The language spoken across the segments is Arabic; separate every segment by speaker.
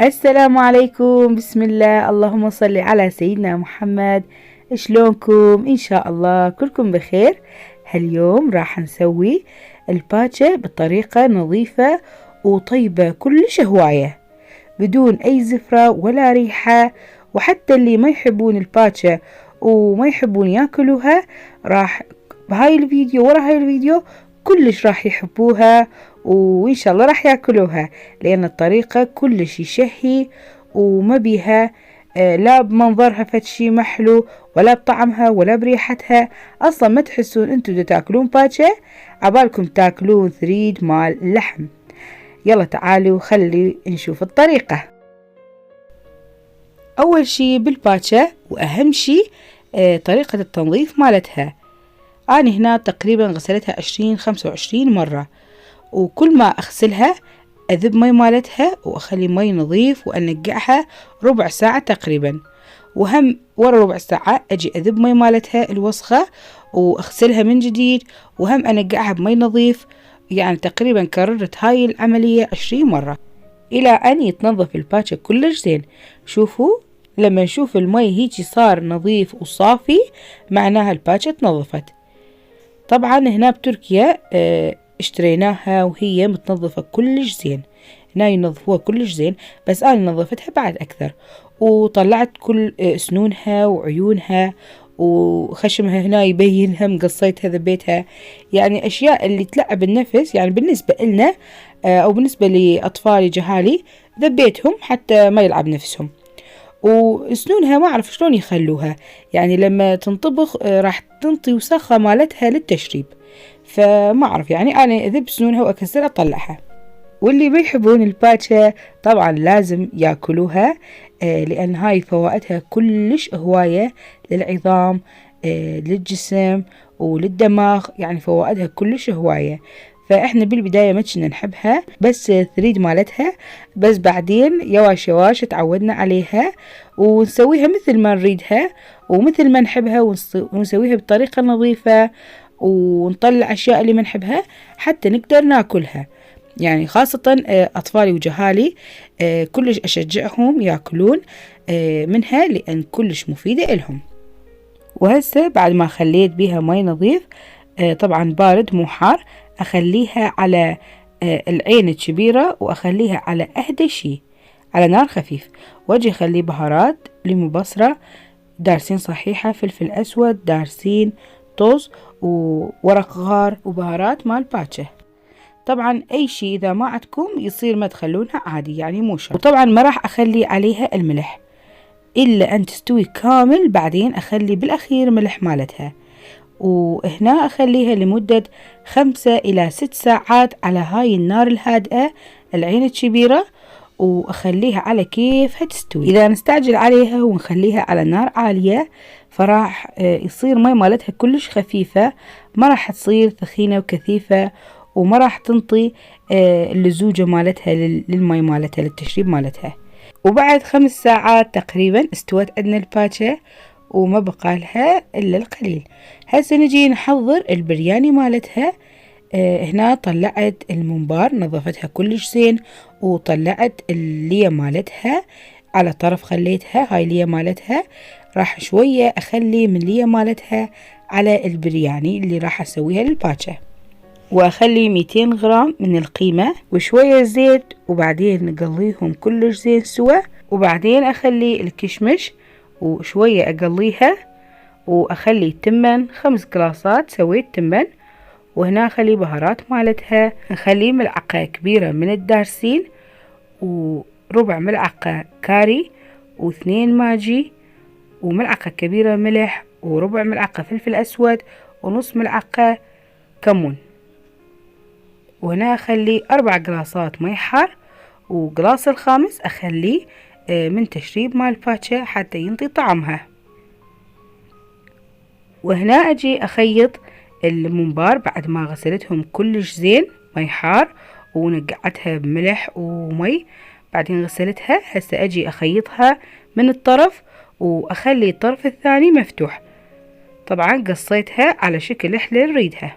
Speaker 1: السلام عليكم. بسم الله، اللهم صل على سيدنا محمد. شلونكم؟ ان شاء الله كلكم بخير. هاليوم راح نسوي الباتشا بطريقة نظيفة وطيبة كلش هواية، بدون اي زفرة ولا ريحة. وحتى اللي ما يحبون الباتشا وما يحبون ياكلوها، راح بهاي الفيديو ورا هاي الفيديو كلش راح يحبوها، وإن شاء الله راح ياكلوها، لأن الطريقة كلش يشهي وما بيها لا بمنظرها فتشي محلو، ولا بطعمها ولا بريحتها. أصلا ما تحسون أنتوا دا تاكلون باتشا، عبالكم تاكلون ثريد مال اللحم. يلا تعالوا خلي نشوف الطريقة. أول شي بالباتشا وأهم شي طريقة التنظيف مالتها. أنا هنا تقريبا غسلتها 25 مرة، وكل ما أغسلها أذب مي مالتها وأخلي مي نظيف وأنقعها ربع ساعة تقريبا، وهم ورا ربع ساعة أجي أذب مي مالتها الوسخة وأغسلها من جديد، وهم أنقعها بمي نظيف. يعني تقريبا كررت هاي العملية 20 مرة إلى أن يتنظف الباتشا كلش زين. شوفوا لما نشوف المي هيجي صار نظيف وصافي، معناها الباتشا تنظفت. طبعا هنا بتركيا اشتريناها وهي متنظفة كلش زين، هنا ينظفوها كلش زين، بس أنا نظفتها بعد أكثر، وطلعت كل سنونها وعيونها وخشمها هنا يبينها، مقصيتها ذبيتها. يعني أشياء اللي تلعب النفس، يعني بالنسبة لنا أو بالنسبة لأطفالي جهالي ذبيتهم حتى ما يلعب نفسهم. وسنونها ما أعرف شلون يخلوها، يعني لما تنطبخ راح تنطي وسخة مالتها للتشريب، فما أعرف، يعني أنا أذب سنونها وأكسرها أطلعها. واللي بيحبون الباتشا طبعا لازم ياكلوها، لأن هاي فوائدها كلش هواية للعظام، للجسم وللدماغ، يعني فوائدها كلش هواية. فإحنا بالبداية ما كنا نحبها، بس ثريد مالتها، بس بعدين يواش يواش تعودنا عليها ونسويها مثل ما نريدها ومثل ما نحبها، ونسويها بطريقة نظيفة، ونطلع أشياء اللي ما نحبها حتى نقدر ناكلها. يعني خاصة أطفالي وجهالي كلش أشجعهم ياكلون منها، لأن كلش مفيدة إلهم. وهسه بعد ما خليت بيها مي نظيف، طبعا بارد مو حار، أخليها على العين الكبيرة، وأخليها على أهدى شي على نار خفيف، واجي أخلي بهارات لمبصرة، دارسين صحيحة، فلفل أسود، دارسين، طز، وورق غار، وبهارات مال باتشا. طبعا أي شي إذا ما عندكم يصير ما تخلونها عادي، يعني مو شرط. وطبعا ما راح أخلي عليها الملح إلا أن تستوي كامل، بعدين أخلي بالأخير ملح مالتها. وهنا أخليها لمدة 5 إلى 6 ساعات على هاي النار الهادئة، العين الكبيرة، وأخليها على كيفها تستوي. إذا نستعجل عليها ونخليها على نار عالية، فراح يصير مي مالتها كلش خفيفة، ما راح تصير ثخينة وكثيفة، وما راح تنطي اللزوجة مالتها للمي مالتها، للتشريب مالتها. وبعد 5 ساعات تقريبا استوت عندنا الباتشا، وما بقى لها إلا القليل. هسه نجي نحضر البرياني مالتها. هنا طلعت الممبار، نظفتها كلش زين، وطلعت اللية مالتها على طرف، خليتها هاي اللية مالتها، راح شوية أخلي من اللية مالتها على البرياني اللي راح أسويها للباتشا، وأخلي 200 غرام من القيمة وشوية زيت، وبعدين نقليهم كلش زين سوا. وبعدين أخلي الكشمش وشوية أقليها، وأخلي التمن 5 قلاصات سويت تمن. وهنا أخلي بهارات مالتها، نخلي ملعقة كبيرة من الدارسين، وربع ملعقة كاري، و2 ماجي، وملعقة كبيرة ملح، وربع ملعقة فلفل أسود، ونص ملعقة كمون. وهنا أخلي 4 قلاصات مي حار، وقلاص الخامس أخليه من تشريب مال الباتشا حتى ينطي طعمها. وهنا أجي أخيط الممبار بعد ما غسلتهم كلش زين مي حار، ونقعتها بملح ومي، بعدين غسلتها. هسه أجي أخيطها من الطرف، وأخلي الطرف الثاني مفتوح. طبعا قصيتها على شكل حلة نريدها،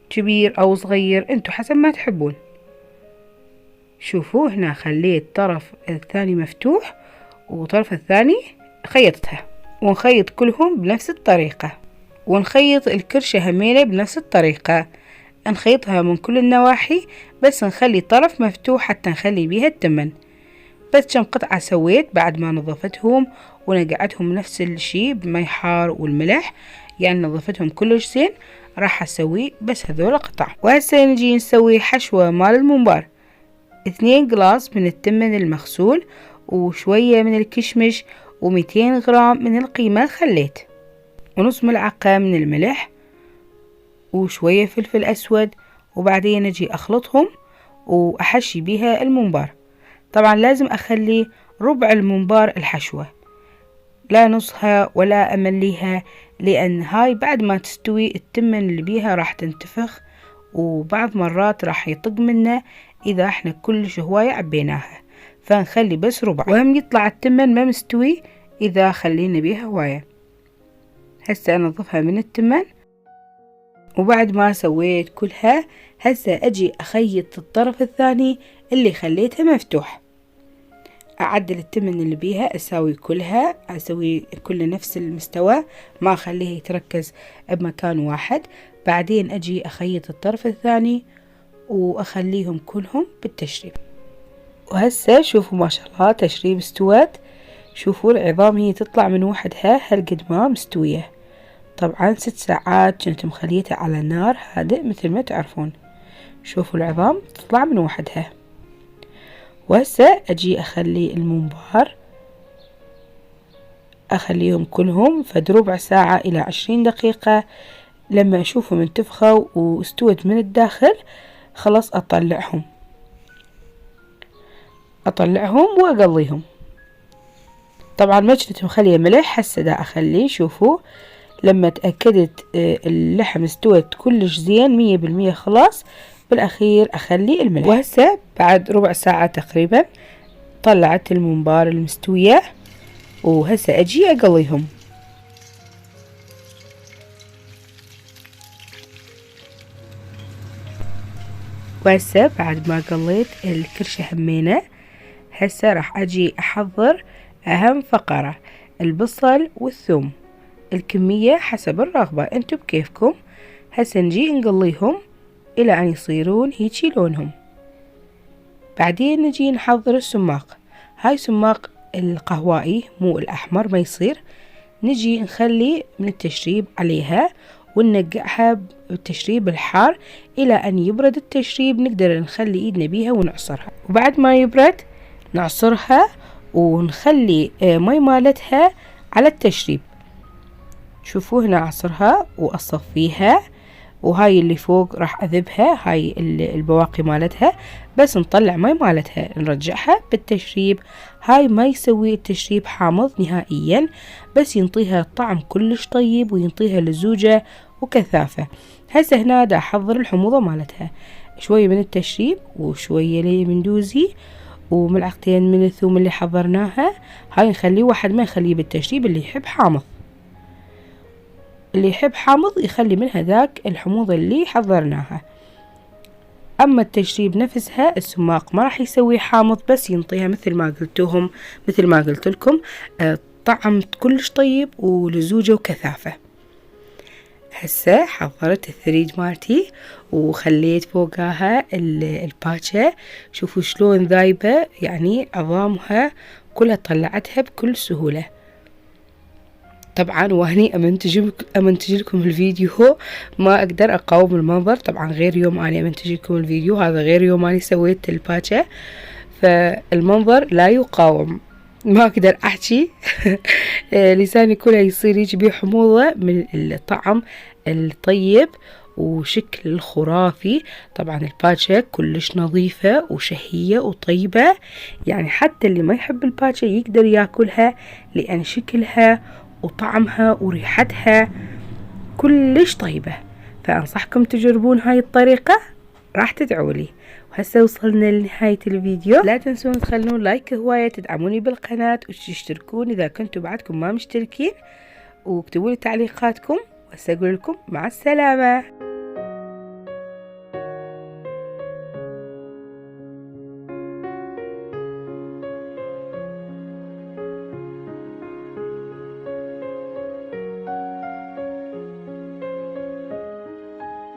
Speaker 1: كبير أو صغير انتو حسب ما تحبون. شوفوا هنا خليت طرف الثاني مفتوح وطرف الثاني خيطتها، ونخيط كلهم بنفس الطريقة، ونخيط الكرشة همينة بنفس الطريقة، نخيطها من كل النواحي، بس نخلي طرف مفتوح حتى نخلي بيها التمن. بس كم قطعة سويت بعد ما نظفتهم ونقعتهم نفس الشي بمي حار والملح، يعني نظفتهم كلش زين. راح اسوي بس هذول قطع. وهسه نجي نسوي حشوة مال الممبار. 2 قلاص من التمن المغسول، وشوية من الكشمش، و200 غرام من القيمة الخليت، ونص ملعقة من الملح، وشوية فلفل أسود. وبعدين نجي أخلطهم وأحشي بيها الممبار. طبعا لازم أخلي ربع الممبار الحشوة، لا نصها ولا أمليها، لأن هاي بعد ما تستوي التمن اللي بيها راح تنتفخ، وبعض مرات راح يطق منا إذا احنا كلش هواية عبيناها، فنخلي بس ربع، وهم يطلع التمن ما مستوي إذا خلينا بيها هواية. هسه أنظفها من التمن، وبعد ما سويت كلها هسه أجي أخيط الطرف الثاني اللي خليته مفتوح. أعدل التمن اللي بيها، أسوي كلها، أسوي كل نفس المستوى، ما أخليها يتركز بمكان واحد. بعدين أجي أخيط الطرف الثاني وأخليهم كلهم بالتشريب. وهسه شوفوا ما شاء الله تشريب استوت. شوفوا العظام هي تطلع من وحدها هالقد ما مستوية. طبعا 6 ساعات كنت مخليتها على نار هادئ مثل ما تعرفون. شوفوا العظام تطلع من وحدها. وهسه أجي أخلي الممبار، أخليهم كلهم فد ربع ساعة إلى 20 دقيقة. لما أشوفهم انتفخوا واستوت من الداخل خلاص أطلعهم وأقليهم. طبعا ما كنت مخلية ملح، هسه دا أخليه. شوفوا لما تأكدت اللحم استوت كلش زين 100% خلاص بالأخير أخلي الملح. وهسه بعد ربع ساعة تقريبا طلعت الممبار المستوية، وهسه أجي أقليهم. وهسه بعد ما قليت الكرشة همينة، هسه راح أجي أحضر أهم فقرة، البصل والثوم. الكمية حسب الرغبة، انتو بكيفكم. هسه نجي نقليهم إلى أن يصيرون هيجي لونهم. بعدين نجي نحضر السماق. هاي سماق القهوائي مو الأحمر ما يصير. نجي نخلي من التشريب عليها وننقعها بالتشريب الحار إلى أن يبرد التشريب، نقدر نخلي إيدنا بيها ونعصرها. وبعد ما يبرد نعصرها ونخلي مي مالتها على التشريب. شوفوا هنا أعصرها وأصفيها، وهاي اللي فوق راح أذبها، هاي البواقي مالتها، بس نطلع مي مالتها نرجعها بالتشريب. هاي ما يسوي التشريب حامض نهائيا، بس ينطيها طعم كلش طيب وينطيها لزوجة وكثافة. هسه هنا دا أحضر الحموضة مالتها، شوية من التشريب وشوية من دوزي وملعقتين من الثوم اللي حضرناها. هاي نخليه واحد، ما يخليه بالتشريب. اللي يحب حامض، اللي يحب حامض يخلي من هذاك الحموضة اللي حضرناها. أما التشريب نفسها السماق ما راح يسوي حامض، بس ينطيها مثل ما قلت لكم طعم كلش طيب ولزوجة وكثافة. هسه حضرت الثريد مالتي وخليت فوقها الباتشا. شوفوا شلون ذايبة، يعني عظامها كلها طلعتها بكل سهولة. طبعا وهني امنتج لكم الفيديو، ما اقدر اقاوم المنظر. طبعا غير يوم اني امنتج لكم الفيديو، هذا غير يوم اني سويت الباتشا، فالمنظر لا يقاوم، ما اقدر احكي. لساني كله يصير يجي حموضة من الطعم الطيب وشكل الخرافي. طبعا الباتشا كلش نظيفة وشهية وطيبة، يعني حتى اللي ما يحب الباتشا يقدر ياكلها، لان شكلها وطعمها وريحتها كلش طيبة. فأنصحكم تجربون هاي الطريقة، راح تدعولي. وهسه وصلنا لنهاية الفيديو. لا تنسون تخلون لايك هواية، تدعموني بالقناة وتشتركون إذا كنتوا بعدكم ما مشتركين، واكتبوا لي تعليقاتكم. وهسه أقول لكم مع السلامة.